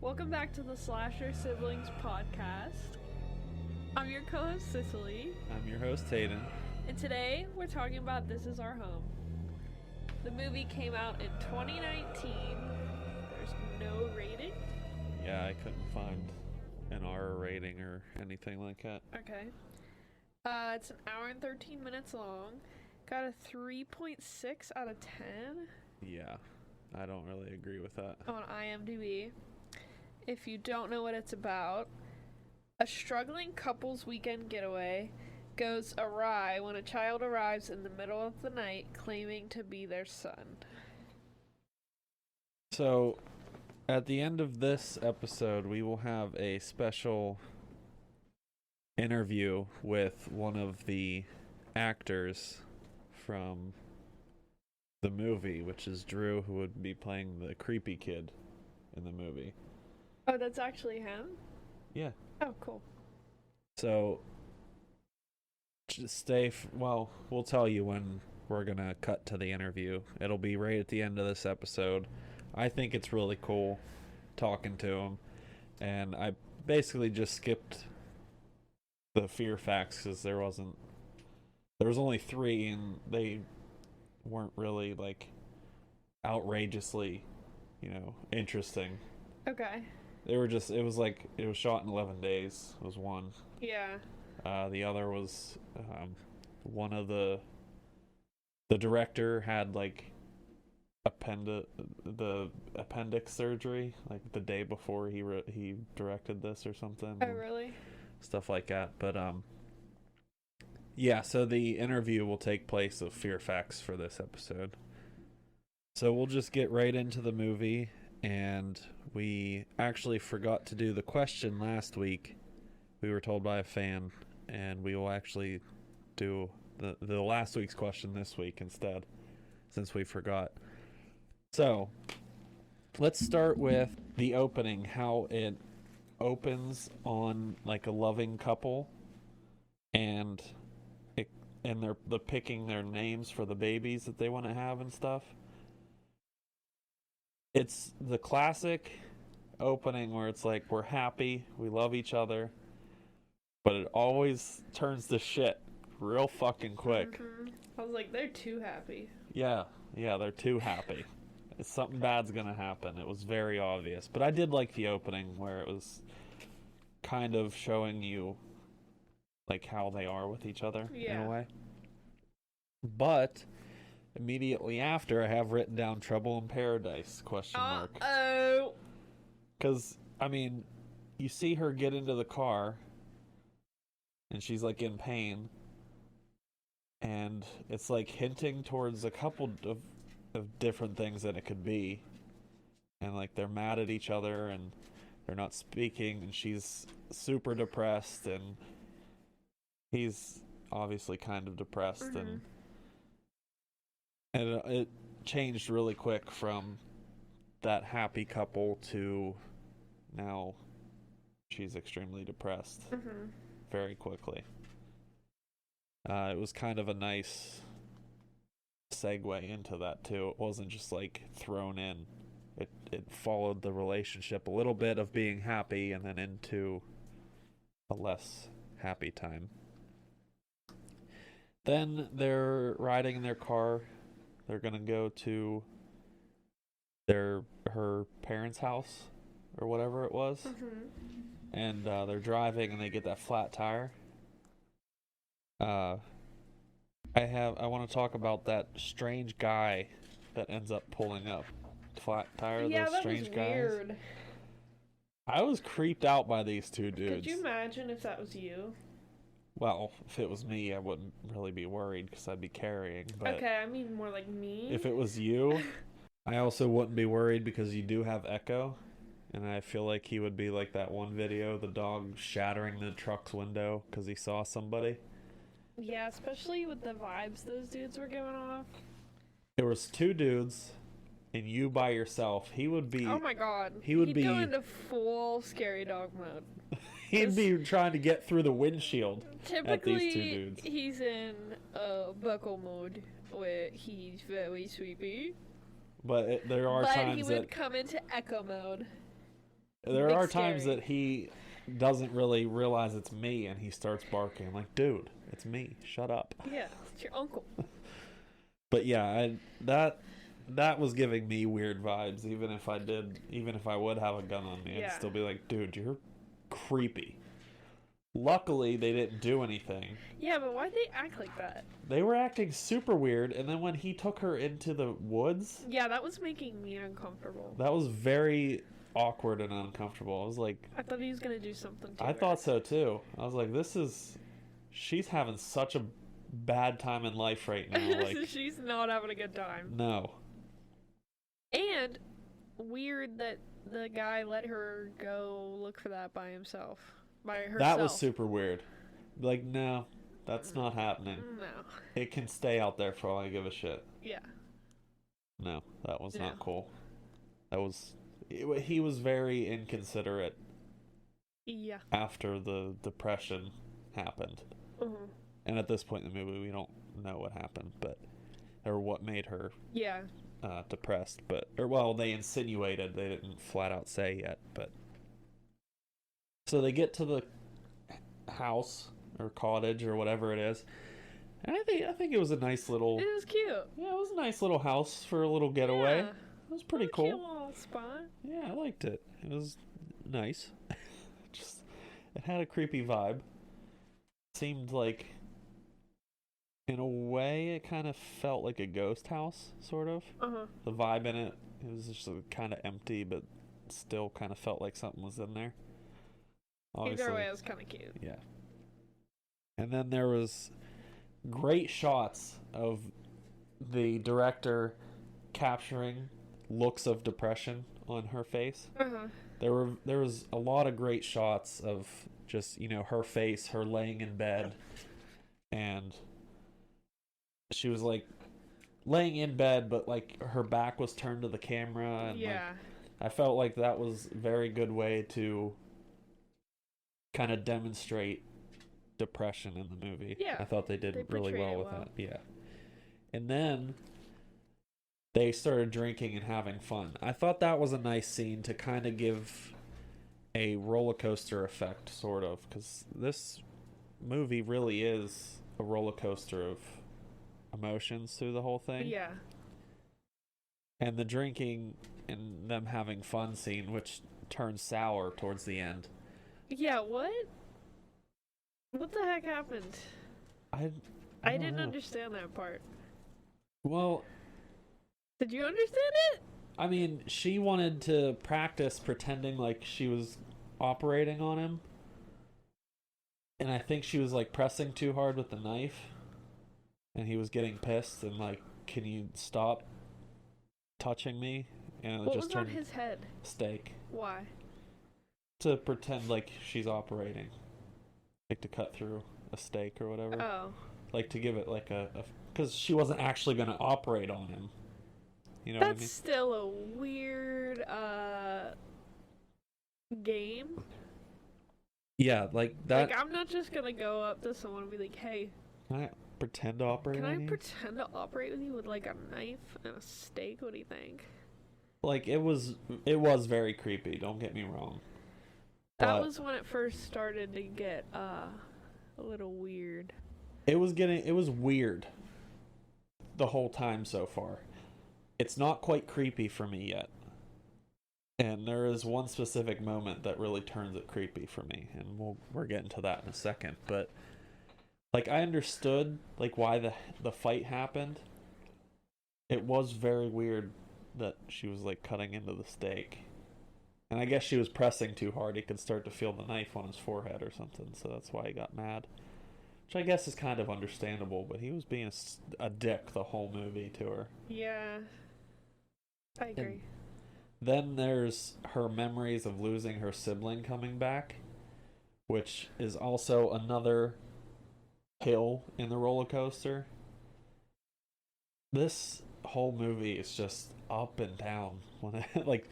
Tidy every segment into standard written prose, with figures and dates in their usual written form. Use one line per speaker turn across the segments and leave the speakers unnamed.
Welcome back to the Slasher Siblings podcast. I'm your co-host Cicely,
I'm your host Hayden.
and today we're talking about This Is Our Home. The movie came out in 2019. There's no rating.
Yeah, I couldn't find an R rating or anything like that.
Okay. It's an hour and 13 minutes long. Got a 3.6 out of 10
Yeah, I don't really agree with that.
on IMDb. If you don't know what it's about, a struggling couple's weekend getaway goes awry when a child arrives in the middle of the night claiming to be their son.
So, at the end of this episode, we will have a special interview with one of the actors from the movie, which is Drew, who would be playing the creepy kid in the movie.
Oh, that's actually him?
Yeah.
Oh, cool.
So, just we'll tell you when we're going to cut to the interview. It'll be right at the end of this episode. I think it's really cool talking to him. And I basically just skipped the fear facts because there was only 3 and they weren't really like outrageously, interesting.
Okay.
It was shot in 11 days was one.
Yeah.
The other was one of the director had like the appendix surgery like the day before he directed this or something.
Oh, really?
Stuff like that. But yeah, so the interview will take place of Fear Facts for this episode. So we'll just get right into the movie, and we actually forgot to do the question last week. We were told by a fan, and we will actually do the last week's question this week instead, since we forgot. So, let's start with the opening, how it opens on like a loving couple, and they're picking their names for the babies that they want to have and stuff. It's the classic opening where it's like, we're happy, we love each other, but it always turns to shit real fucking quick.
Mm-hmm. I was like, they're too happy.
Yeah, they're too happy. Something bad's gonna happen. It was very obvious. But I did like the opening where it was kind of showing you like how they are with each other in a way. But immediately after, I have written down Trouble in Paradise, question mark.
Oh.
Because, I mean, you see her get into the car, and she's, like, in pain, and it's, like, hinting towards a couple of different things that it could be. And, like, they're mad at each other, and they're not speaking, and she's super depressed, and he's obviously kind of depressed,
Mm-hmm.
and it changed really quick from that happy couple to now she's extremely depressed very quickly. It was kind of a nice segue into that too. It wasn't just like thrown in. It followed the relationship a little bit of being happy and then into a less happy time. Then they're riding in their car. They're gonna go to her parents' house or whatever it was, and they're driving and they get that flat tire. I want to talk about that strange guy that ends up pulling up flat tire.
Yeah,
those
that
strange
was
guys.
weird.
I was creeped out by these two dudes.
Could you imagine if that was you?
Well, if it was me, I wouldn't really be worried because I'd be carrying. But
Okay, I mean more like me.
if it was you, I also wouldn't be worried because you do have echo. And I feel like he would be like that one video, the dog shattering the truck's window because he saw somebody.
Yeah, especially with the vibes those dudes were giving off.
There was 2 dudes and you by yourself. He would be...
Oh my god.
He'd
go into full scary dog mode.
He'd be trying to get through the windshield at these 2 dudes.
He's in buckle mode where he's very sleepy.
But there are times
he would come into echo mode.
There
It's
are times
scary.
that he doesn't really realize it's me and he starts barking. I'm like, dude, it's me. Shut up.
Yeah, it's your uncle.
But yeah, that was giving me weird vibes. Even if I would have a gun on me, I'd
Yeah.
still be like, dude, you're creepy. Luckily, they didn't do anything.
Yeah, but why'd they act like that?
They were acting super weird, and then when he took her into the woods,
Yeah, that was making me uncomfortable.
that was very awkward and uncomfortable. I was like,
I thought he was gonna do something to
I
her.
thought so too. I was like, she's having such a bad time in life right now. Like,
She's not having a good time.
no.
And weird that the guy let her go look for that by himself. By herself.
That was super weird. Like, no, that's not happening.
No.
It can stay out there for all I give a shit.
Yeah.
No, that was
No.
not cool. He was very inconsiderate
Yeah.
after the depression happened.
Mm-hmm.
And at this point in the movie, we don't know what happened, or what made her
Yeah.
depressed. They insinuated, they didn't flat out say yet. But so they get to the house or cottage or whatever it is, and I think it was a nice little.
It was cute.
Yeah, it was a nice little house for a little getaway.
Yeah.
It was pretty
A
cool.
cute little spot.
Yeah, I liked it. It was nice. Just, it had a creepy vibe. Seemed like, in a way, it kind of felt like a ghost house, sort of.
Uh-huh.
The vibe in it was just kind of empty, but still kind of felt like something was in there. Obviously,
Either way, it was kind of cute.
yeah. And then there was great shots of the director capturing looks of depression on her face.
Uh-huh.
There was a lot of great shots of just, her face, her laying in bed, and she was like laying in bed, but like her back was turned to the camera, and
Yeah.
I felt like that was a very good way to kind of demonstrate depression in the movie.
Yeah,
I thought they did
they
really
portrayed
well
it
with
well.
that. Yeah. And then they started drinking and having fun. I thought that was a nice scene to kind of give a roller coaster effect, sort of, because this movie really is a roller coaster of emotions through the whole thing.
Yeah.
And the drinking and them having fun scene, which turns sour towards the end.
Yeah, what? What the heck happened?
I
I didn't
know.
understand that part.
Well,
Did you understand it?
I mean, she wanted to practice pretending like she was operating on him. And I think she was like pressing too hard with the knife. And he was getting pissed and like, can you stop touching me? And it
What
just
was on
turned
his head?
steak.
Why?
To pretend like she's operating. Like to cut through a steak or whatever.
Oh.
Like to give it like because she wasn't actually going to operate on him. You know
That's
what I mean?
still a weird game.
Yeah, like that.
Like, I'm not just gonna go up to someone and be like, hey,
Can I pretend to operate
can
on
I
you?
pretend to operate with you with like a knife and a steak? What do you think?
Like it was very creepy, don't get me wrong.
That
But
was when it first started to get a little weird.
it was weird the whole time so far. It's not quite creepy for me yet. And there is one specific moment that really turns it creepy for me, and we're getting to that in a second. But like I understood like why the fight happened. It was very weird that she was like cutting into the steak. And I guess she was pressing too hard. He could start to feel the knife on his forehead or something, so that's why he got mad. Which I guess is kind of understandable, but he was being a dick the whole movie to her.
Yeah. I agree.
Then there's her memories of losing her sibling coming back, which is also another hill in the roller coaster. This whole movie is just up and down. Like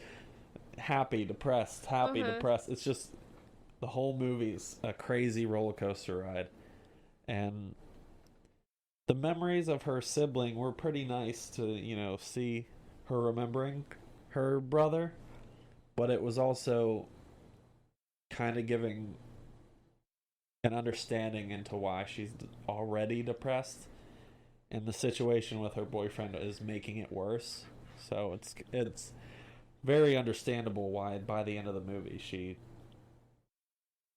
happy, depressed, happy, depressed. It's just the whole movie's a crazy roller coaster ride. And the memories of her sibling were pretty nice to, see her remembering her brother. but it was also kind of giving an understanding into why she's already depressed, and the situation with her boyfriend is making it worse. So it's very understandable why by the end of the movie she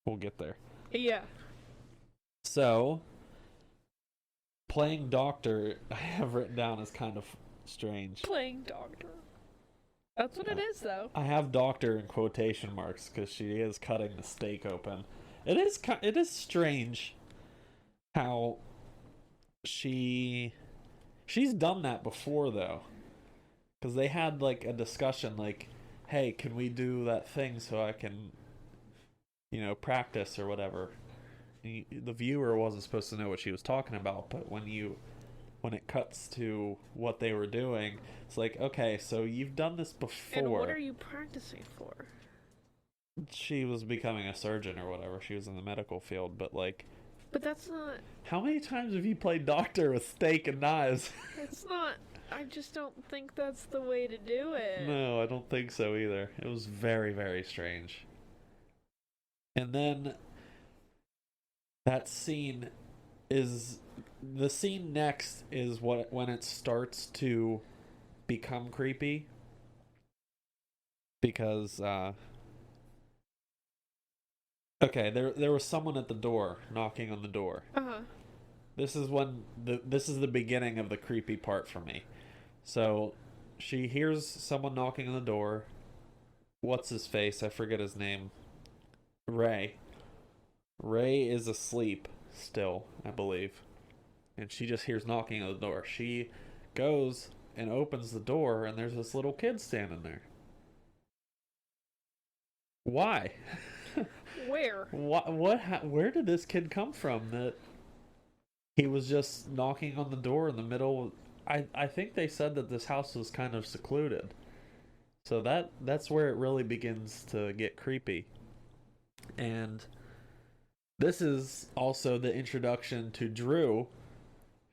will get there.
Yeah.
So playing doctor, I have written down as kind of strange.
Playing doctor. That's what it is, though.
I have doctor in quotation marks because she is cutting the steak open. It is strange how she's done that before, though, because they had like a discussion like, hey, can we do that thing so I can, practice or whatever. The viewer wasn't supposed to know what she was talking about, but when it cuts to what they were doing, it's like, okay, so you've done this before.
And what are you practicing for?
She was becoming a surgeon or whatever. She was in the medical field, but like...
But that's not...
How many times have you played doctor with steak and knives?
It's not... I just don't think that's the way to do it.
No, I don't think so either. It was very, very strange. And then... That scene is... The scene next is when it starts to become creepy. Because, okay, there was someone at the door, knocking on the door.
Uh-huh.
This is the beginning of the creepy part for me. So, she hears someone knocking on the door. What's his face? I forget his name. Ray. Ray is asleep still, I believe. And she just hears knocking on the door. She goes and opens the door, and there's this little kid standing there. Why?
Where?
Where did this kid come from that he was just knocking on the door in the middle? I think they said that this house was kind of secluded. So that's where it really begins to get creepy. And this is also the introduction to Drew,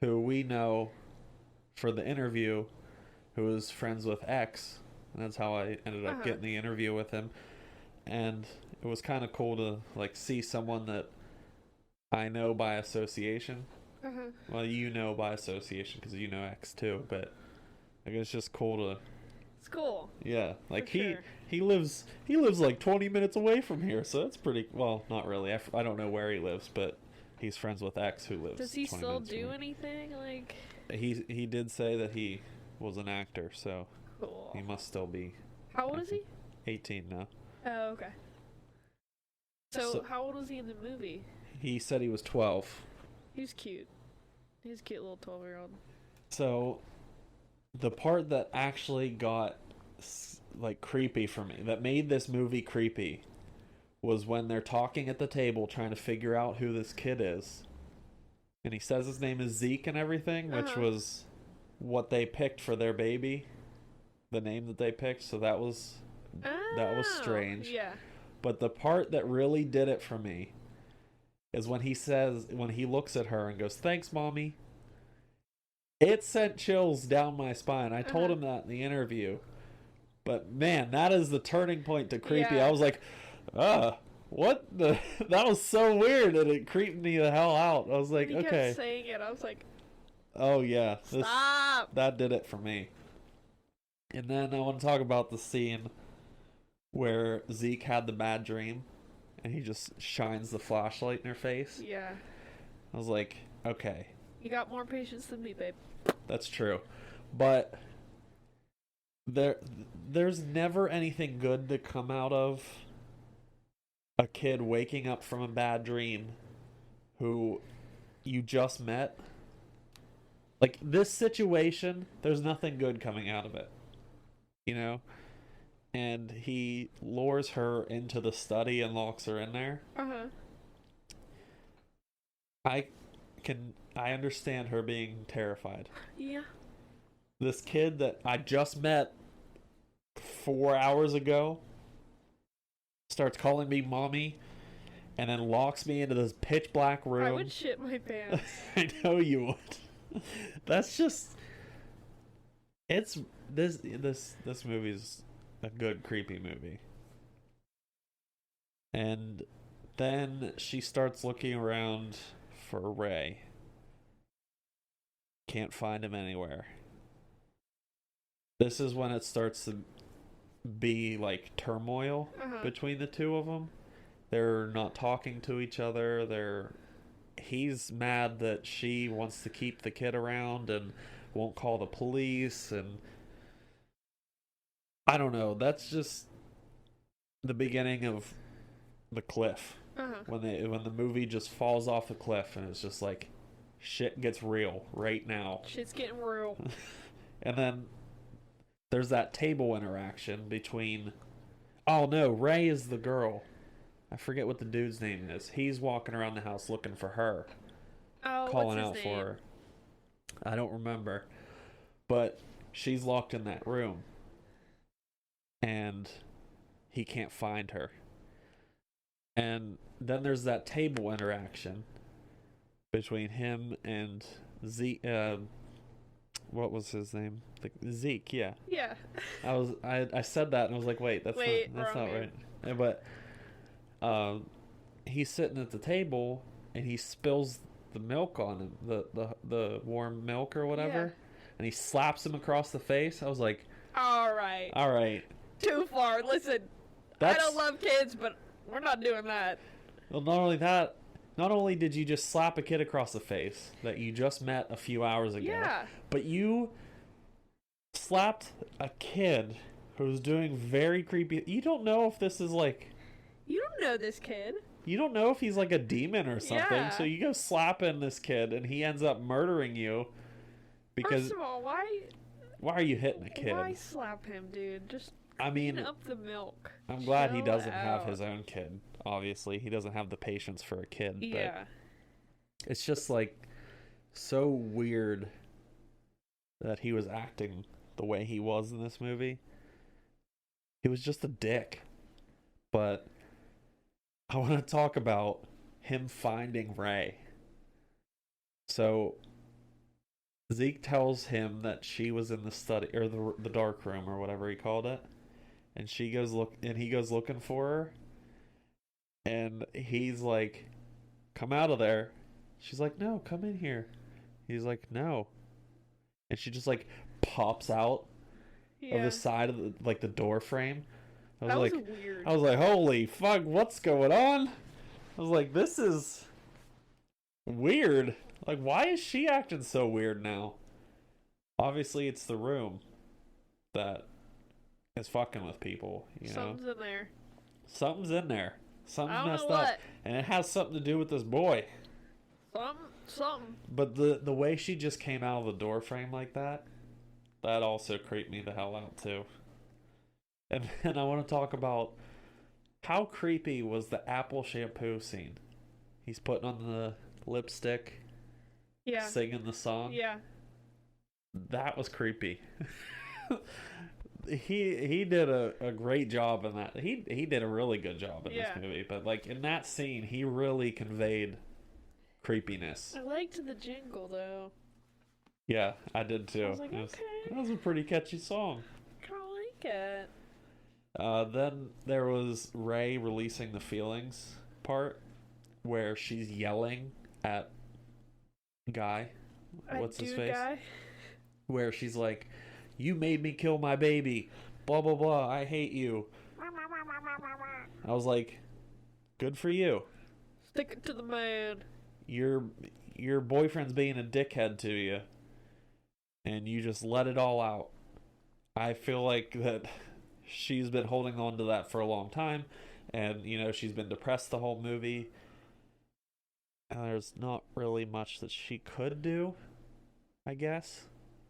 who we know for the interview, who is friends with X. And that's how I ended up getting the interview with him. And it was kind of cool to like see someone that I know by association. Well, you know by association because you know X too, but I guess it's just cool to...
It's cool.
Yeah, like
sure.
he lives like 20 minutes away from here, so that's pretty... Well, not really. I don't know where he lives, but he's friends with X who lives 20
Does he still do
away.
Anything? Like...
He did say that he was an actor, so
Cool.
he must still be...
How old is he?
18 now.
Oh, okay. So how old was he in the movie?
He said he was 12.
He was cute. He was a cute little 12-year-old.
So, the part that actually got, like, creepy for me, that made this movie creepy, was when they're talking at the table trying to figure out who this kid is. And he says his name is Zeke and everything, which was what they picked for their baby. The name that they picked, so that was strange.
Yeah.
But the part that really did it for me is when he looks at her and goes, "Thanks, Mommy." It sent chills down my spine. I told him that in the interview. But man, that is the turning point to creepy.
Yeah.
I was like, what the... That was so weird and it creeped me the hell out. I was like,
He
okay.
kept saying it. I was like,
Oh yeah.
stop!
That did it for me. And then I want to talk about the scene where Zeke had the bad dream and he just shines the flashlight in her face.
Yeah.
I was like, okay.
You got more patience than me, babe.
That's true. But there's never anything good to come out of a kid waking up from a bad dream who you just met. Like, this situation, there's nothing good coming out of it. You know? And he lures her into the study and locks her in there. I understand her being terrified.
Yeah.
This kid that I just met 4 hours ago starts calling me mommy and then locks me into this pitch black room.
I would shit my pants.
I know you would. That's just... It's... This movie's a good creepy movie. And then she starts looking around for Ray. Can't find him anywhere. This is when it starts to be like turmoil between the two of them. They're not talking to each other. He's mad that she wants to keep the kid around and won't call the police, and I don't know. That's just the beginning of the cliff. When the movie just falls off the cliff and it's just like shit gets real right now.
Shit's getting real.
And then there's that table interaction between... Oh no, Ray is the girl. I forget what the dude's name is. He's walking around the house looking for her.
Oh,
calling
what's
out
his
for
name?
her. I don't remember. But she's locked in that room. And he can't find her. And then there's that table interaction between him and Zeke. What was his name? Zeke, yeah.
Yeah.
I said that and I was like, wait, that's not right. But he's sitting at the table and he spills the milk on him, the warm milk or whatever, and he slaps him across the face. I was like, all right.
Too far. Listen, I don't love kids, but we're not doing that.
Well, not only did you just slap a kid across the face that you just met a few hours ago, but you slapped a kid who's doing very creepy... You don't know if this is like...
You don't know this kid.
You don't know if he's like a demon or something.
Yeah.
So you go slapping this kid and he ends up murdering you because...
First of all, why
are you hitting a kid?
Why slap him, dude? Just clean up the milk.
I'm glad he doesn't have his own kid. Obviously, he doesn't have the patience for a kid.
Yeah.
But it's just like so weird that he was acting the way he was in this movie. He was just a dick. But I want to talk about him finding Ray. So Zeke tells him that she was in the study or the dark room or whatever he called it, and he goes looking for her, and he's like, "Come out of there." She's like, "No, come in here." He's like, "No," and she just like pops out of the side of the door frame.
That was weird.
I was like, holy fuck, what's going on? I was like, this is weird. Like, why is she acting so weird now? Obviously, it's the room that is fucking with people, you know?
Something's in there.
Something's in there. Something's messed up.
What.
And it has something to do with this boy.
Something.
But the way she just came out of the door frame like that also creeped me the hell out, too. And then I want to talk about how creepy was the apple shampoo scene. He's putting on the lipstick, singing the song.
Yeah.
That was creepy. He did a great job in that. He did a really good job in this movie. But like in that scene, he really conveyed creepiness.
I liked the jingle though.
Yeah, I did too.
I was like, okay.
That was a pretty catchy song.
I like it.
Then there was Ray releasing the feelings part where she's yelling at Guy. What's his face?
Guy?
Where she's like, "You made me kill my baby. Blah, blah, blah. I hate you." I was like, good for you.
Stick it to the man.
Your boyfriend's being a dickhead to you. And you just let it all out. I feel like that she's been holding on to that for a long time. And, you know, she's been depressed the whole movie. And there's not really much that she could do, I guess.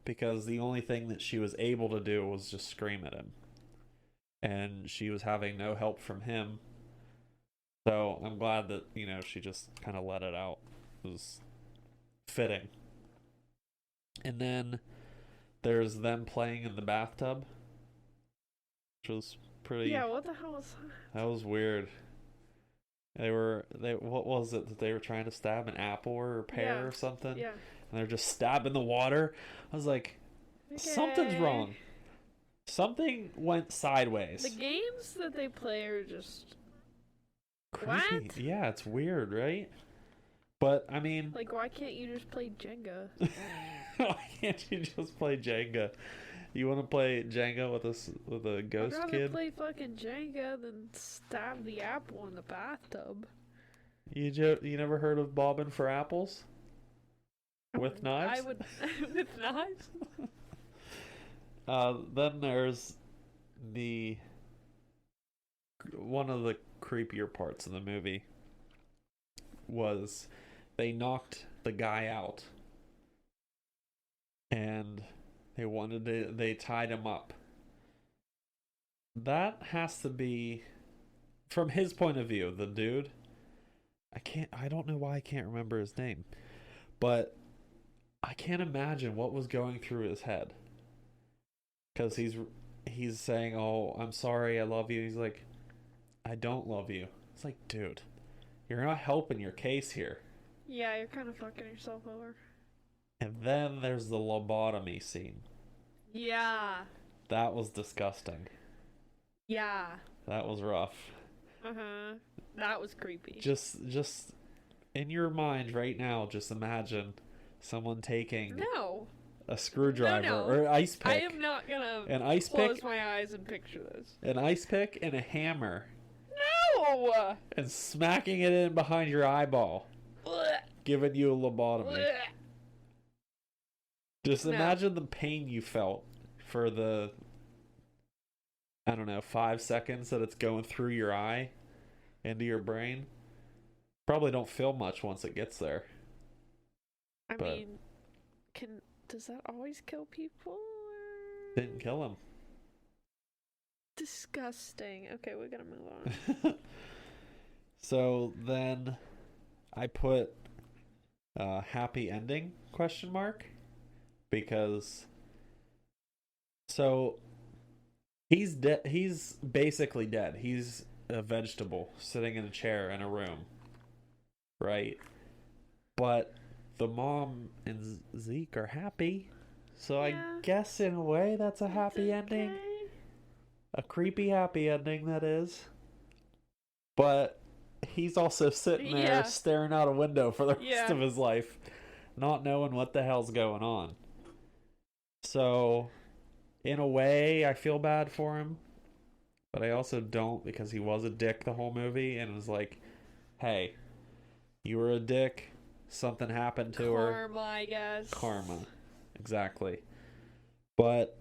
Because the only thing that she was able to do was just scream at him. And she was having no help from him. So I'm glad that, you know, she just kind of let it out. It was fitting. And then there's them playing in the bathtub, which was pretty...
Yeah, what the hell was that?
That was weird. What was it that they were trying to stab? An apple or a pear or something?
Yeah.
And they're just stabbing the water. I was like, something's wrong. Something went sideways.
The games that they play are just
creepy.
What?
Yeah, it's weird, right? But I mean,
Like, why can't you just play Jenga?
why can't you just play Jenga? You want to play Jenga with a
I'd
ghost
rather
kid?
play fucking Jenga than stab the apple in the bathtub.
You never heard of bobbing for apples with knives?
I would with knives.
Then there's the one of the creepier parts of the movie was they knocked the guy out and they tied him up. That has to be, from his point of view, the dude, I don't know why I can't remember his name, but I can't imagine what was going through his head, because he's saying, "Oh, I'm sorry, I love you." He's like, "I don't love you." It's like, dude, you're not helping your case here.
Yeah, you're kind of fucking yourself over.
And then there's the lobotomy scene.
Yeah.
That was disgusting.
Yeah.
That was rough.
Uh-huh. That was creepy.
Just in your mind right now, just imagine someone taking a screwdriver or an ice pick.
I am not gonna close my eyes and picture this.
An ice pick and a hammer.
No!
And smacking it in behind your eyeball.
Blech.
Giving you a lobotomy.
Blech.
Just imagine the pain you felt for the, I don't know, 5 seconds that it's going through your eye into your brain. Probably don't feel much once it gets there.
I mean, does that always kill people?
Didn't kill him.
Disgusting. Okay, we gotta move on.
So then I put happy ending ? Because so he's dead. He's basically dead. He's a vegetable sitting in a chair in a room, right? But the mom and Zeke are happy, so I guess in a way that's a happy ending. A creepy happy ending, that is. But he's also sitting there staring out a window for the rest of his life, not knowing what the hell's going on. So, in a way, I feel bad for him, but I also don't, because he was a dick the whole movie and was like, hey, you were a dick, something happened to her.
Karma, I guess.
Karma, exactly. But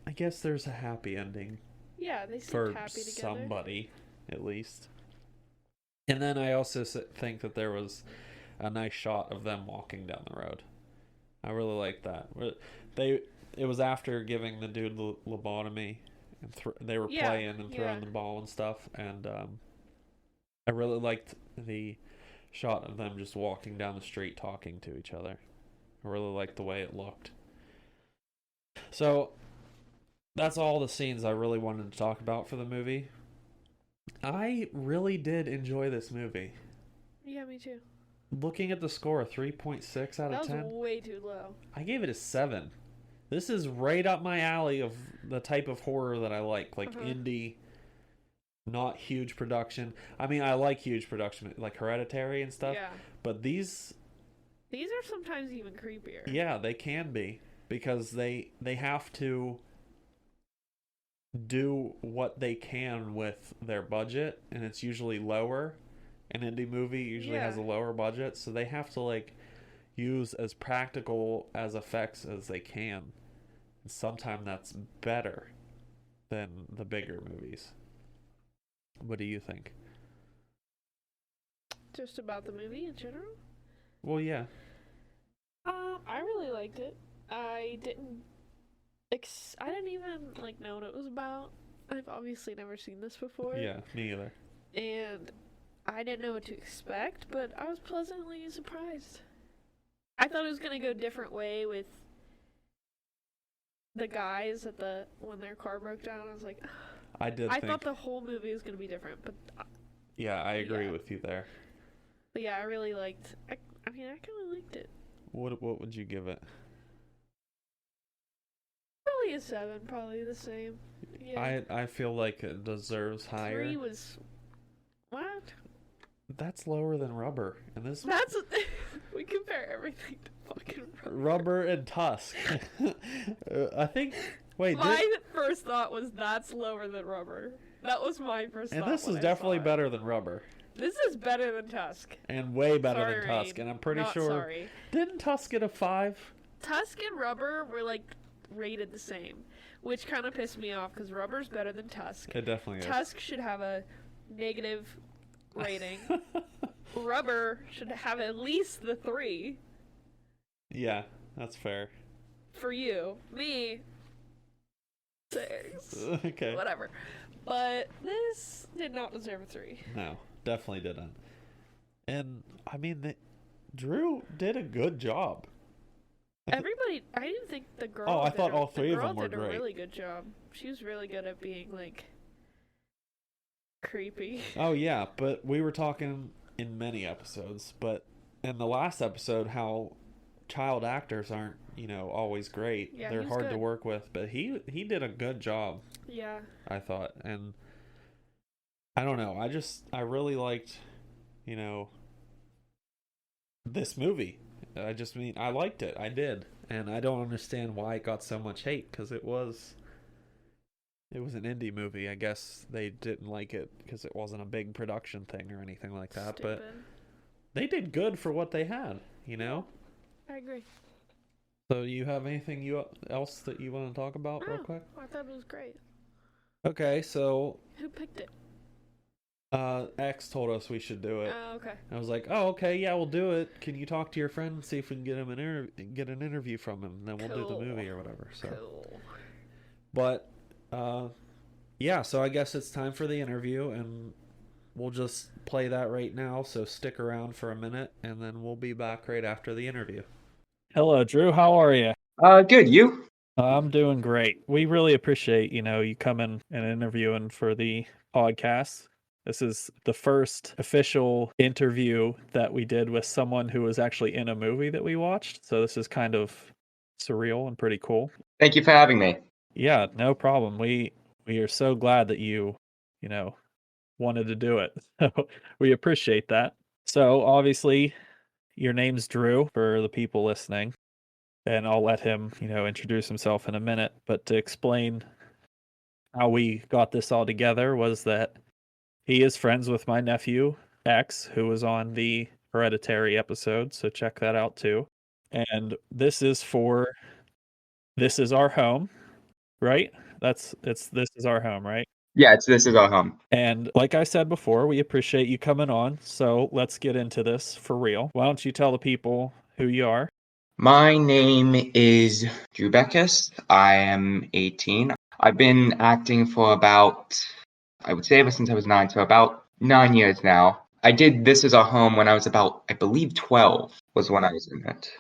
I guess there's a happy ending.
Yeah, they seem
for
happy together.
Somebody, at least. And then I also think that there was a nice shot of them walking down the road. I really liked that. It was after giving the dude the lobotomy, and they were playing and throwing the ball and stuff, and I really liked the shot of them just walking down the street talking to each other. I really liked the way it looked. So that's all the scenes I really wanted to talk about for the movie. I really did enjoy this movie.
Yeah, me too.
Looking at the score, 3.6 out of 10.
That was way too low.
I gave it a 7. This is right up my alley of the type of horror that I like indie, not huge production. I mean, I like huge production, like Hereditary and stuff.
Yeah.
But these
are sometimes even creepier.
Yeah, they can be, because they have to do what they can with their budget, and it's usually lower. An indie movie usually has a lower budget, so they have to use as practical as effects as they can. And sometimes that's better than the bigger movies. What do you think?
Just about the movie in general?
Well, yeah.
I really liked it. I didn't even know what it was about. I've obviously never seen this before.
Yeah, me either.
And I didn't know what to expect, but I was pleasantly surprised. I thought it was gonna go a different way with the guys when their car broke down. I was like, I thought the whole movie was gonna be different, but
yeah, I agree with you there.
But yeah, I really liked. I kind of liked it.
What would you give it?
Probably a 7, probably the same. Yeah.
I feel like it deserves higher.
3 was What?
That's lower than Rubber. And this
That's we compare everything to fucking
Rubber and Tusk. I think. Wait,
my first thought was that's lower than Rubber. That was my first thought.
And this
when
is
I
definitely
saw it.
better than Rubber.
This is better than Tusk.
And way better
Sorry,
than Tusk.
Rain.
And I'm pretty
Not
sure.
Sorry.
Didn't Tusk get a 5?
Tusk and Rubber were like rated the same, which kind of pissed me off because Rubber's better than Tusk.
It definitely is.
Tusk should have a negative rating. Rubber should have at least the 3.
Yeah, that's fair.
For you. Me, 6.
Okay.
Whatever. But this did not deserve a 3.
No, definitely didn't. And, I mean, Drew did a good job.
Everybody, I didn't think the girl.
Oh, I thought all 3 of them were
did
great.
a really good job. She was really good at being like creepy.
Oh yeah, but we were talking in many episodes, but in the last episode how child actors aren't, always great.
Yeah,
They're
he was
hard to
good.
work with, but he did a good job,
Yeah.
I thought. And I don't know, I really liked, this movie. I liked it. I did. And I don't understand why it got so much hate, because it was an indie movie. I guess they didn't like it because it wasn't a big production thing or anything like that.
Stupid.
But they did good for what they had,
I agree.
So you have anything else that you want to talk about real quick?
I thought it was great.
Okay, so
Who picked it?
X told us we should do it.
Oh, okay.
I was like, oh, okay, yeah, we'll do it. Can you talk to your friend and see if we can get him get an interview from him, and then we'll do the movie or whatever. So,
Cool.
But yeah, so I guess it's time for the interview, and we'll just play that right now. So stick around for a minute, and then we'll be back right after the interview. Hello, Drew. How are you?
Good. You?
I'm doing great. We really appreciate, you coming and interviewing for the podcast. This is the first official interview that we did with someone who was actually in a movie that we watched. So this is kind of surreal and pretty cool.
Thank you for having me.
Yeah, no problem. We are so glad that you wanted to do it. So we appreciate that. So obviously your name's Drew for the people listening. And I'll let him, introduce himself in a minute. But to explain how we got this all together was that he is friends with my nephew, X, who was on the Hereditary episode. So check that out too. And this is our home, right? This is our home, right?
Yeah, this is our home.
And like I said before, we appreciate you coming on. So let's get into this for real. Why don't you tell the people who you are?
My name is Drew Beckas. I am 18. I've been acting for about, I would say ever since I was 9, so about 9 years now. I did This Is Our Home when I was about, I believe 12 was when I was in it.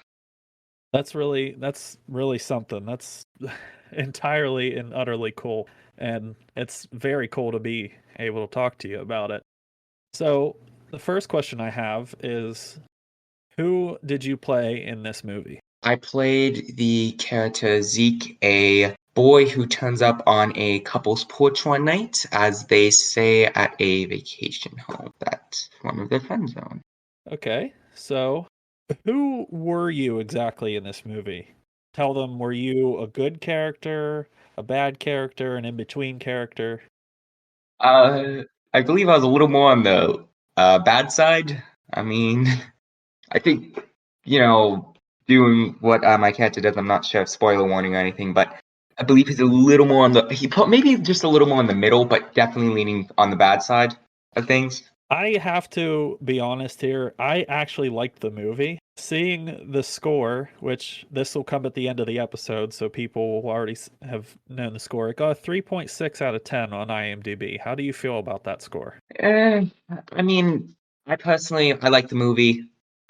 That's really something. That's entirely and utterly cool. And it's very cool to be able to talk to you about it. So the first question I have is, who did you play in this movie?
I played the character Zeke, a boy who turns up on a couple's porch one night as they stay at a vacation home that one of their friends own.
Okay, so who were you exactly in this movie? Tell them, were you a good character, a bad character, an in-between character?
I believe I was a little more on the bad side. I mean, I think, doing what my character does, I'm not sure if spoiler warning or anything, but I believe he's a little more on maybe just a little more in the middle, but definitely leaning on the bad side of things.
I have to be honest here. I actually liked the movie. Seeing the score, which this will come at the end of the episode, so people will already have known the score. It got a 3.6 out of 10 on IMDb. How do you feel about that score?
I mean, I like the movie.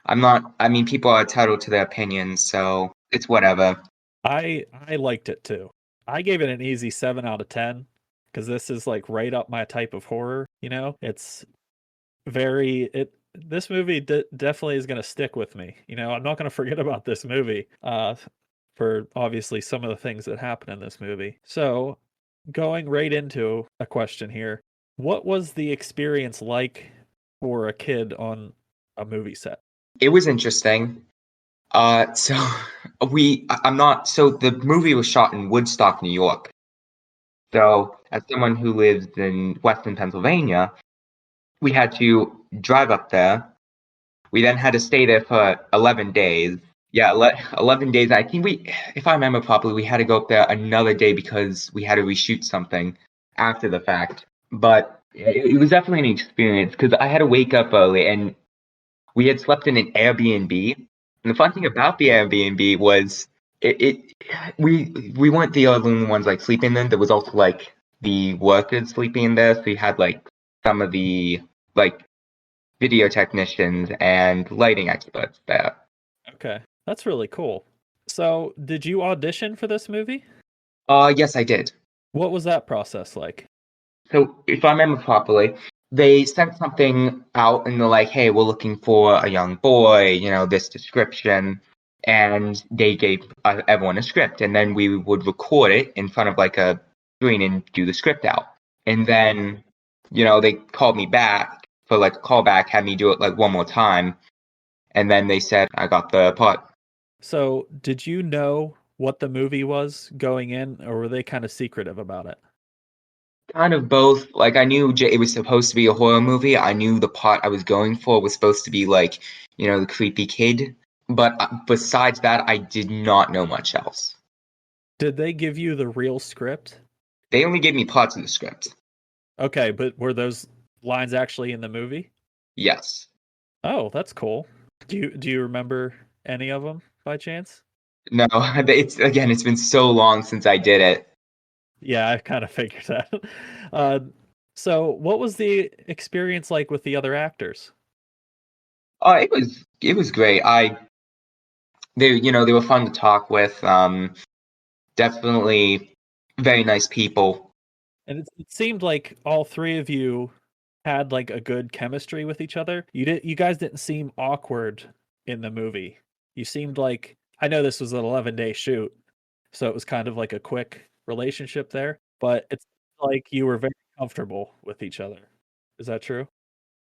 People are entitled to their opinions, so it's whatever.
I liked it too. I gave it an easy 7 out of 10 because this is like right up my type of horror. It's this movie definitely is going to stick with me. I'm not going to forget about this movie for obviously some of the things that happen in this movie. So going right into a question here, What was the experience like for a kid on a movie set?
It was interesting. So I'm not, so the movie was shot in Woodstock, New York. So as someone who lives in Western Pennsylvania, we had to drive up there. We then had to stay there for 11 days. Yeah, 11 days. I think if I remember properly, we had to go up there another day because we had to reshoot something after the fact. But it was definitely an experience because I had to wake up early and we had slept in an Airbnb. And the fun thing about the Airbnb was we weren't the only ones like sleeping in. There was also like the workers sleeping in there. So you had like some of the like video technicians and lighting experts there.
Okay, that's really cool. So, did you audition for this movie?
Yes, I did.
What was that process like?
So if I remember properly, they sent something out and they're like, "Hey, we're looking for a young boy, this description," and they gave everyone a script, and then we would record it in front of like a screen and do the script out, and then, they called me back for like a callback, had me do it like one more time, and then they said I got the part.
So, did you know what the movie was going in, or were they kind of secretive about it?
Kind of both. Like I knew it was supposed to be a horror movie. I knew the part I was going for was supposed to be like, the creepy kid. But besides that, I did not know much else.
Did they give you the real script?
They only gave me parts of the script.
Okay, but were those lines actually in the movie?
Yes.
Oh, that's cool. Do you remember any of them by chance?
No, it's been so long since I did it.
Yeah, I kind of figured that. Uh, so what was the experience like with the other actors?
It was great. They were fun to talk with. Definitely very nice people.
And it seemed like all three of you had like a good chemistry with each other. You guys didn't seem awkward in the movie. You seemed like, I know this was an 11-day shoot, so it was kind of like a quick relationship there, but it's like you were very comfortable with each other. Is that true?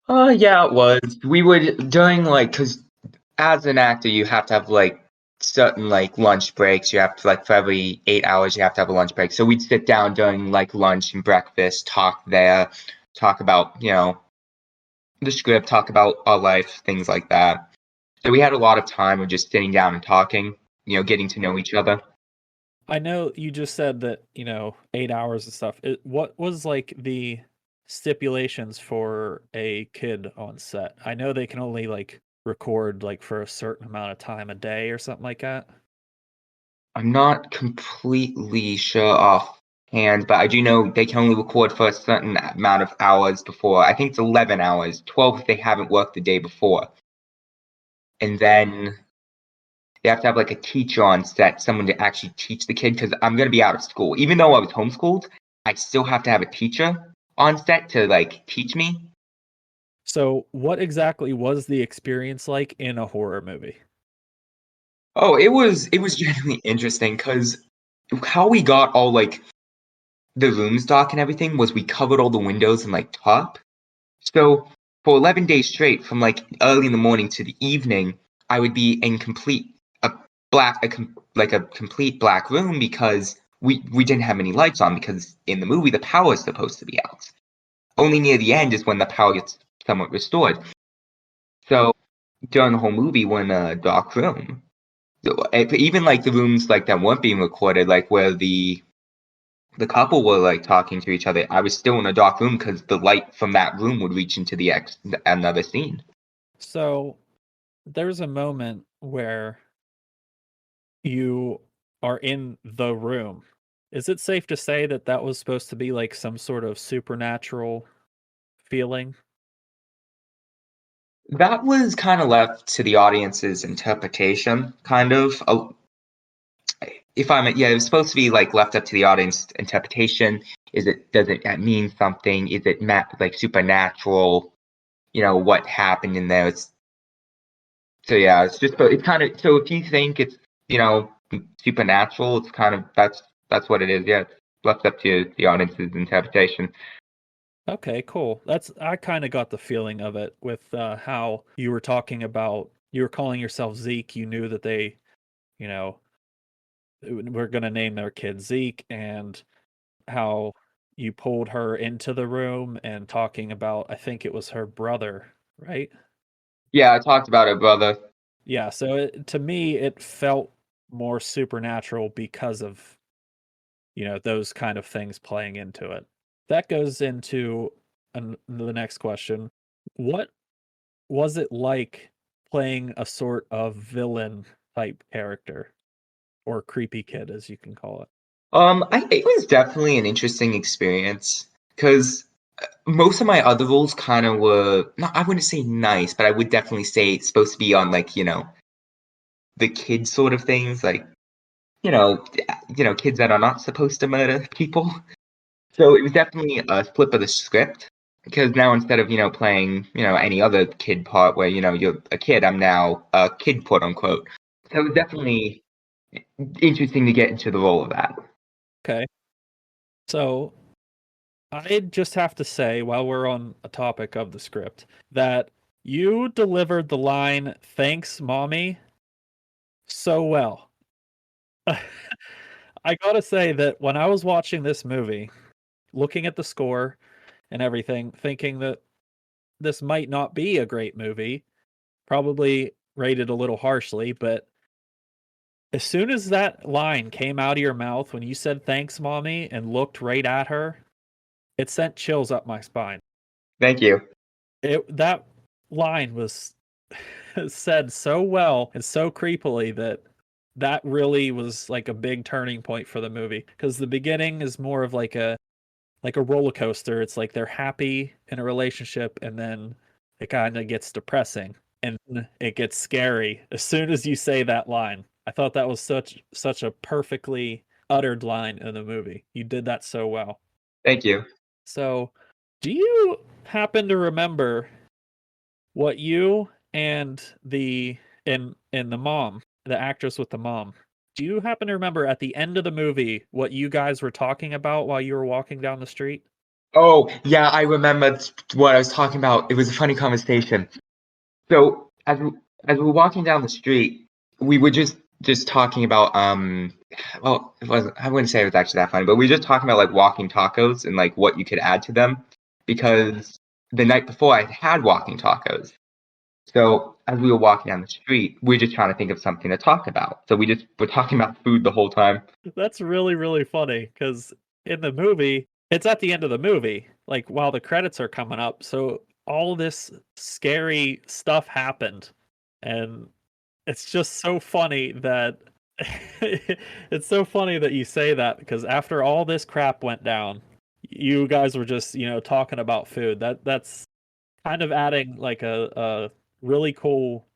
Yeah, it was. We would during like because as an actor, you have to have like certain like lunch breaks. You have to like for every 8 hours, you have to have a lunch break. So we'd sit down during like lunch and breakfast, talk there, talk about the script, talk about our life, things like that. So we had a lot of time of just sitting down and talking, getting to know each other.
I know you just said that, 8 hours and stuff. What was like the stipulations for a kid on set? I know they can only like record like for a certain amount of time a day or something like that.
I'm not completely sure offhand, but I do know they can only record for a certain amount of hours before. I think it's 11 hours, 12 if they haven't worked the day before. And then they have to have like a teacher on set, someone to actually teach the kid because I'm going to be out of school. Even though I was homeschooled, I still have to have a teacher on set to like teach me.
So, what exactly was the experience like in a horror movie?
Oh, it was genuinely interesting because how we got all like the rooms dark and everything was we covered all the windows and like top. So for 11 days straight, from like early in the morning to the evening, I would be in complete a like a complete black room because we didn't have any lights on because in the movie the power is supposed to be out. Only near the end is when the power gets somewhat restored. So during the whole movie, we're in a dark room. So, even like the rooms like that weren't being recorded, like where the couple were like talking to each other, I was still in a dark room because the light from that room would reach into the another scene.
So, there's a moment where you are in the room. Is it safe to say that that was supposed to be like some sort of supernatural feeling?
That was kind of left to the audience's interpretation, kind of. If I'm, yeah, it was supposed to be like left up to the audience interpretation. Does it mean something? Is it like supernatural? What happened in there? So yeah, it's kind of, so if you think it's, you know, supernatural, it's kind of, that's what it is. Yeah, it's left up to the audience's interpretation.
Okay, cool. I kind of got the feeling of it with how you were talking about you were calling yourself Zeke. You knew that they, you know, were going to name their kid Zeke, and how you pulled her into the room and talking about, I think it was her brother, right?
Yeah, I talked about it, brother.
Yeah, so to me it felt more supernatural because of, those kind of things playing into it. That goes into the next question. What was it like playing a sort of villain type character, or creepy kid as you can call it?
It was definitely an interesting experience because most of my other roles kind of were not, I wouldn't say nice, but I would definitely say it's supposed to be on like, the kid sort of things, like, kids that are not supposed to murder people. So it was definitely a flip of the script because now instead of, playing, any other kid part where, you're a kid, I'm now a kid, quote unquote. So it was definitely interesting to get into the role of that.
Okay. So I just have to say, while we're on a topic of the script, that you delivered the line, "Thanks, mommy," so well. I gotta say that when I was watching this movie, looking at the score and everything, thinking that this might not be a great movie, probably rated a little harshly, but as soon as that line came out of your mouth when you said "thanks, mommy" and looked right at her, it sent chills up my spine.
Thank you.
That line was said so well and so creepily that really was like a big turning point for the movie, because the beginning is more of like a roller coaster. It's like they're happy in a relationship, and then it kind of gets depressing, and then it gets scary as soon as you say that line. I thought that was such a perfectly uttered line in the movie. You did that so well.
Thank you.
So, do you happen to remember what you and the mom, the actress with the mom, do you happen to remember at the end of the movie what you guys were talking about while you were walking down the street?
Oh, yeah, I remember what I was talking about. It was a funny conversation. So as we were walking down the street, we were just talking about well, it wasn't, I wouldn't say it was actually that funny, but we were just talking about like walking tacos and like what you could add to them because the night before I had walking tacos. So as we were walking down the street, we were just trying to think of something to talk about. So we just were talking about food the whole time.
That's really, really funny because in the movie, it's at the end of the movie, like while the credits are coming up. So all this scary stuff happened. And it's just so funny that it's so funny that you say that, because after all this crap went down, you guys were just, talking about food. That's kind of adding like a really cool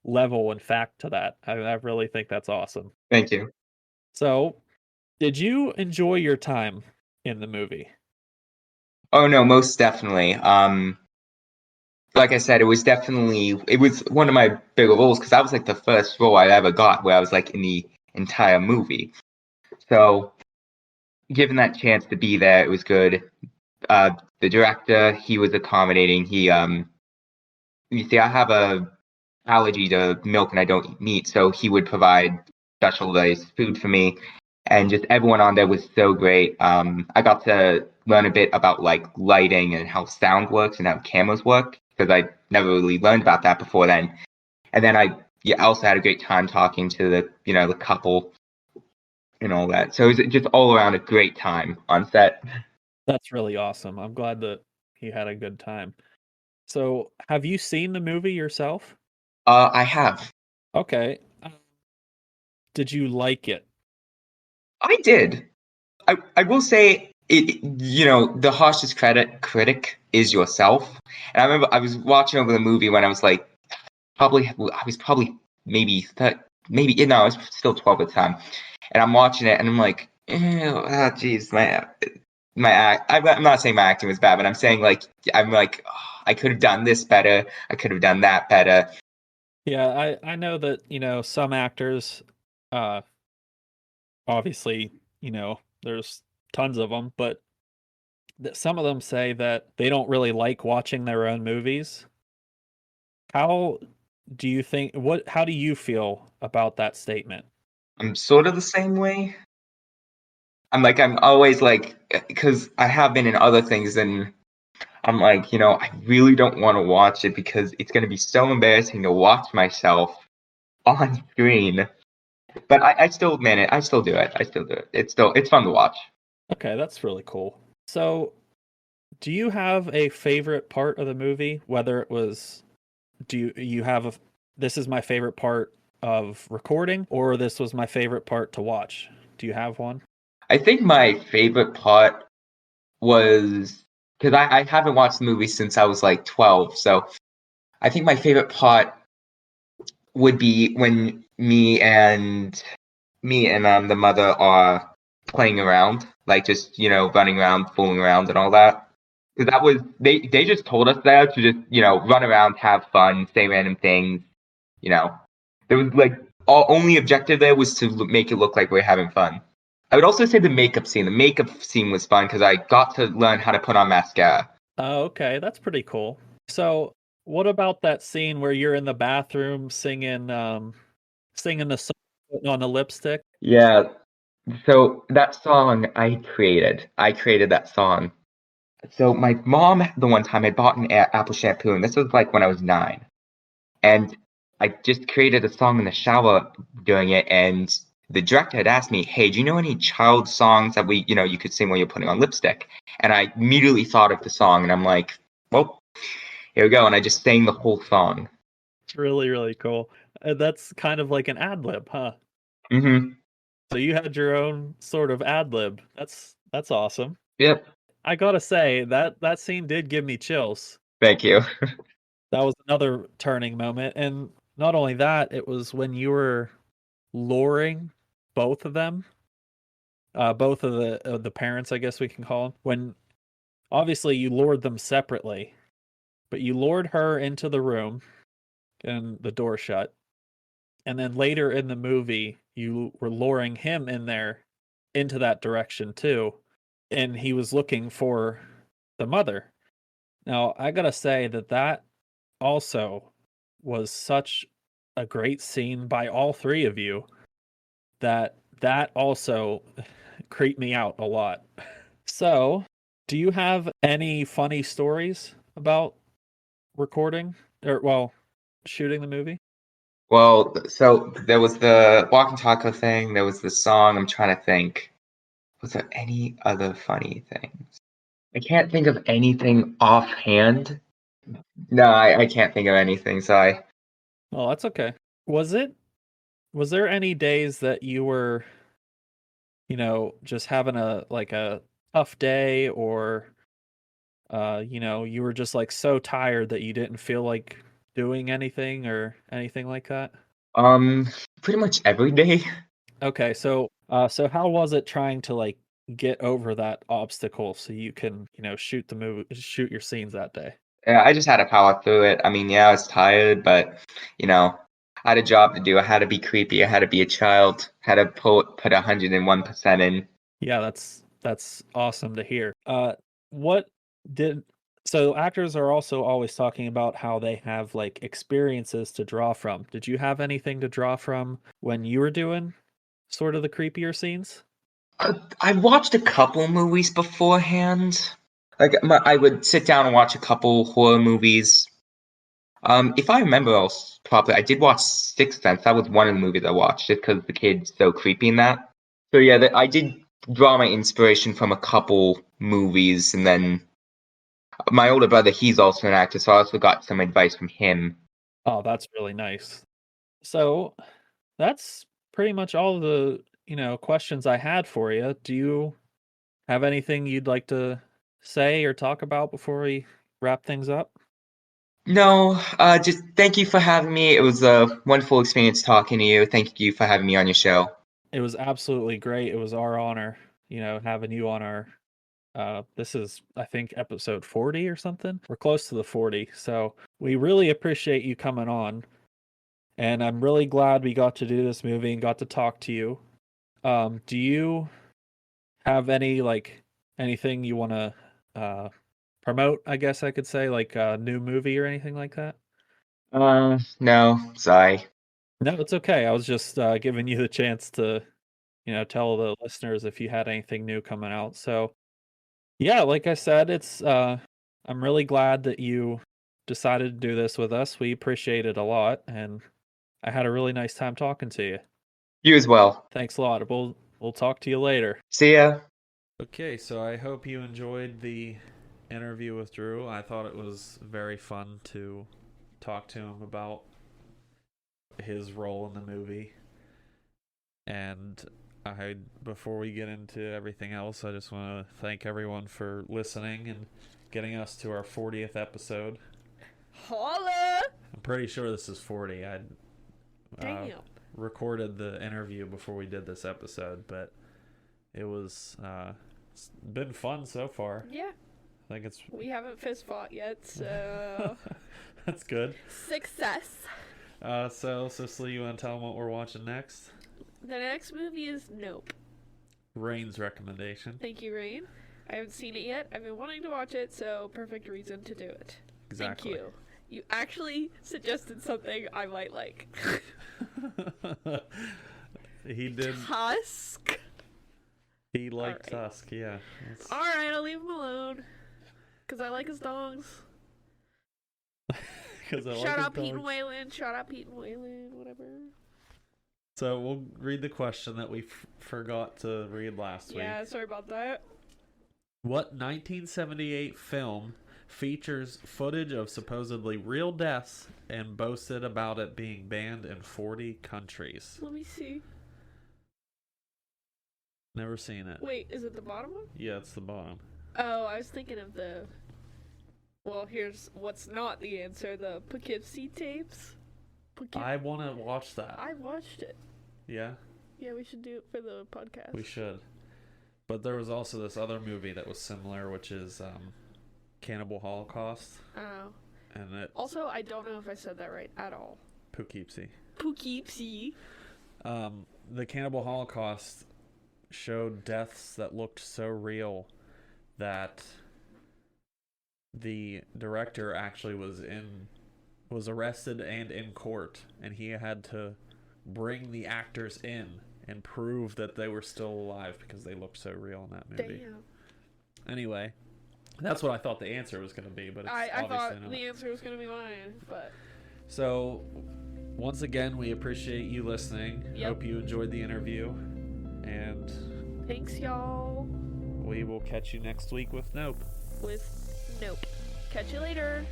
level and fact to that. I really think that's awesome.
Thank you.
So, did you enjoy your time in the movie?
Oh no, most definitely. Like I said, it was one of my bigger roles because that was like the first role I ever got where I was like in the entire movie. So given that chance to be there, it was good. The director, he was accommodating. You see, I have a allergy to milk and I don't eat meat, so he would provide specialized food for me, and just everyone on there was so great. I got to learn a bit about like lighting and how sound works and how cameras work because I never really learned about that before then. And then I also had a great time talking to the couple and all that. So it was just all around a great time on set.
That's really awesome. I'm glad that he had a good time. So, have you seen the movie yourself?
I have.
Okay. Did you like it?
I did. I will say the harshest critic is yourself. And I remember I was watching over the movie when I was like I was probably maybe maybe I was still 12 at the time. And I'm watching it and I'm like, geez, my act. I'm not saying my acting was bad, but I'm saying like I'm like, oh, I could have done this better. I could have done that better.
Yeah, I know that, some actors, uh obviously, there's tons of them, but some of them say that they don't really like watching their own movies. How do you think how do you feel about that statement?
I'm sort of the same way. I'm always like, because I have been in other things, and I'm like, I really don't want to watch it because it's going to be so embarrassing to watch myself on screen. But I still, man, I still do it. I still do it. It's fun to watch.
Okay, that's really cool. So, do you have a favorite part of the movie? Whether it was, you have this is my favorite part of recording, or this was my favorite part to watch? Do you have one?
I think my favorite part was because I haven't watched the movie since I was like 12, so I think my favorite part would be when me and the mother are playing around, like just running around, fooling around, and all that. Because that was they just told us there to just run around, have fun, say random things. You know, there was like our only objective there was to make it look like we're having fun. I would also say the makeup scene. The makeup scene was fun because I got to learn how to put on mascara.
Oh, okay, that's pretty cool. So, what about that scene where you're in the bathroom singing the song, putting on the lipstick?
Yeah. So that song I created. I created that song. So my mom, the one time, had bought an apple shampoo, and this was like when I was 9. And I just created a song in the shower doing it, and the director had asked me, "Hey, do you know any child songs that you could sing while you're putting on lipstick?" And I immediately thought of the song, and I'm like, "Well, here we go." And I just sang the whole song.
It's really, really cool. That's kind of like an ad lib, huh?
Mm-hmm.
So you had your own sort of ad lib. That's awesome.
Yep.
I gotta say that scene did give me chills.
Thank you.
That was another turning moment, and not only that, it was when you were luring both of them, both of the parents, I guess we can call them. When obviously you lured them separately, but you lured her into the room and the door shut, and then later in the movie you were luring him in there into that direction too, and he was looking for the mother. Now I gotta say that also was such a great scene by all three of you that also creeped me out a lot. So, do you have any funny stories about recording or shooting the movie?
Well, so there was the walking taco thing. There was the song. I'm trying to think. Was there any other funny things? I can't think of anything offhand. No, I can't think of anything. Sorry.
Oh, that's okay. Was it was there any days that you were, just having a tough day, or you were just like so tired that you didn't feel like doing anything or anything like that?
Um, Pretty much every day.
Okay, so how was it trying to like get over that obstacle so you can, shoot your scenes that day?
Yeah, I just had to power through it. I mean, yeah, I was tired, but I had a job to do. I had to be creepy. I had to be a child. Had to put 101% in.
Yeah, that's awesome to hear. What did so actors are also always talking about how they have like experiences to draw from. Did you have anything to draw from when you were doing sort of the creepier scenes?
I watched a couple movies beforehand. Like I would sit down and watch a couple horror movies. If I remember else properly, I did watch Sixth Sense. That was one of the movies I watched, just because the kid's so creepy in that. So yeah, I did draw my inspiration from a couple movies, and then my older brother, he's also an actor, so I also got some advice from him.
Oh, that's really nice. So, that's pretty much all the, questions I had for you. Do you have anything you'd like to say or talk about before we wrap things up?
No, just thank you for having me. It was a wonderful experience talking to you. Thank you for having me on your show.
It was absolutely great. It was our honor, having you on our this is I think episode 40 or something. We're close to the 40. So, we really appreciate you coming on, and I'm really glad we got to do this movie and got to talk to you. Do you have anything you want to promote, I guess I could say, like a new movie or anything like that?
No, sorry.
No, it's okay. I was just giving you the chance to, tell the listeners if you had anything new coming out. So, yeah, like I said, I'm really glad that you decided to do this with us. We appreciate it a lot, and I had a really nice time talking to you.
You as well.
Thanks a lot. We'll talk to you later.
See ya.
Okay, so I hope you enjoyed the interview with Drew. I thought it was very fun to talk to him about his role in the movie. And before we get into everything else, I just want to thank everyone for listening and getting us to our 40th episode.
Holla!
I'm pretty sure this is 40. I
Damn.
recorded the interview before we did this episode, but it was it's been fun so far.
Yeah.
I think
we haven't fist fought yet, so
that's good.
Success.
So Cicely, you want to tell them what we're watching next?
The next movie is Nope.
Rain's recommendation.
Thank you, Rain. I haven't seen it yet. I've been wanting to watch it, so perfect reason to do it.
Exactly.
Thank you. You actually suggested something I might like.
He did.
Tusk.
He liked
All right.
Tusk, yeah.
Alright, I'll leave him alone. Because I like his dogs. Shout out Pete and Waylon. Shout out Pete and Waylon. Whatever.
So we'll read the question that we forgot to read last week.
Yeah, sorry about that.
What 1978 film features footage of supposedly real deaths and boasted about it being banned in 40 countries?
Let me see.
Never seen it.
Wait, is it the bottom one?
Yeah, it's the bottom.
Oh, I was thinking of the... Well, here's what's not the answer. The Poughkeepsie tapes.
I want to watch that.
I watched it.
Yeah?
Yeah, we should do it for the podcast.
We should. But there was also this other movie that was similar, which is Cannibal Holocaust.
Oh.
And it...
Also, I don't know if I said that right at all.
Poughkeepsie.
Poughkeepsie.
The Cannibal Holocaust showed deaths that looked so real that the director actually was arrested and in court, and he had to bring the actors in and prove that they were still alive because they looked so real in that movie.
Damn.
Anyway, that's what I thought the answer was going to be, but it's
I
obviously
thought
not.
the answer was going to be mine, but...
So, once again, we appreciate you listening.
Yep.
Hope you enjoyed the interview, and...
Thanks, y'all.
We will catch you next week with Nope.
With Nope. Catch you later.